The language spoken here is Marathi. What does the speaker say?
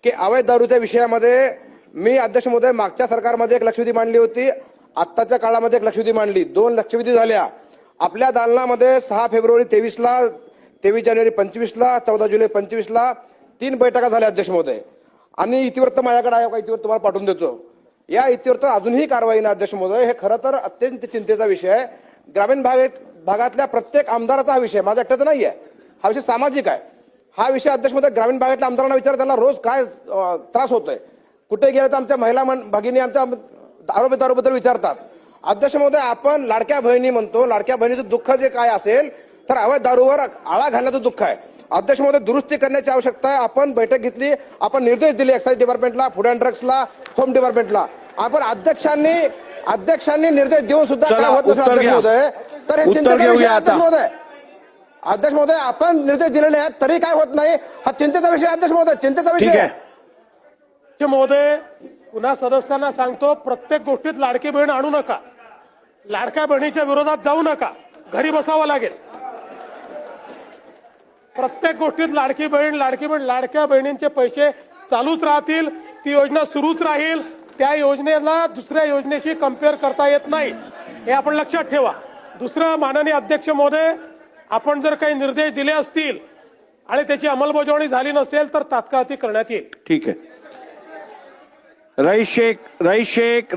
की अवैध दारूच्या विषयामध्ये मी अध्यक्ष महोदय मागच्या सरकारमध्ये एक लक्षवेधी मांडली होती, आत्ताच्या काळामध्ये एक लक्षवेधी मांडली, 2 लक्षवेधी झाल्या. आपल्या दालनामध्ये 6 फेब्रुवारी 23ला, 23 जानेवारी 25ला, 14 जुलै 25ला 3 बैठका झाल्या अध्यक्ष महोदय. आणि इतिवृत्त माझ्याकडे आहे, इतिवृत्त तुम्हाला पाठवून देतो. या इतिवृत्त अजूनही कारवाई नाही अध्यक्ष महोदय. हे खरं तर अत्यंत चिंतेचा विषय आहे. ग्रामीण भागातल्या प्रत्येक आमदाराचा हा विषय, माझा एकट्याचा नाही आहे. हा विषय सामाजिक आहे. हा विषय अध्यक्ष महोदय ग्रामीण भागातल्या आमदारांना विचार, त्यांना रोज काय त्रास होतोय, कुठे गेले तर आमच्या महिला भगिनी आमच्या दारूबद्दल विचारतात. अध्यक्ष महोदय, आपण लाडक्या बहिणी म्हणतो, लाडक्या बहिणीचं दुःख जे काय असेल तर अवैध दारूवर आळा घालण्याचं दुःख आहे. अध्यक्ष महोदय, दुरुस्ती करण्याची आवश्यकता आहे. आपण बैठक घेतली, आपण निर्देश दिले एक्साइज डिपार्टमेंटला, फूड अँड ड्रग्सला, होम डिपार्टमेंटला. आपण अध्यक्षांनी निर्देश देऊन सुद्धा काय होत नसेल अध्यक्ष महोदय, तर हे चिंतेचा विषय अध्यक्ष महोदय. अध्यक्ष महोदय, आपण निर्देश दिलेले आहेत तरी काय होत नाही, हा चिंतेचा विषय अध्यक्ष महोदय, चिंतेचा विषय आहे. महोदय, पुन्हा सदस्यांना सांगतो, प्रत्येक गोष्टीत लाडकी बहीण आणू नका, लाडक्या बहिणीच्या विरोधात जाऊ नका, घरी बसावं लागेल. प्रत्येक गोष्टीत लाडकी बहीण, लाडक्या बहिणींचे पैसे चालूच राहतील, ती योजना सुरूच राहील. त्या योजनेला दुसऱ्या योजनेशी कम्पेअर करता येत नाही, हे आपण लक्षात ठेवा. दुसरं, माननीय अध्यक्ष महोदय, आपण जर काही निर्देश दिले असतील आणि त्याची अंमलबजावणी झाली नसेल तर तात्काळ ती करण्यात येईल. ठीक आहे. रईस शेख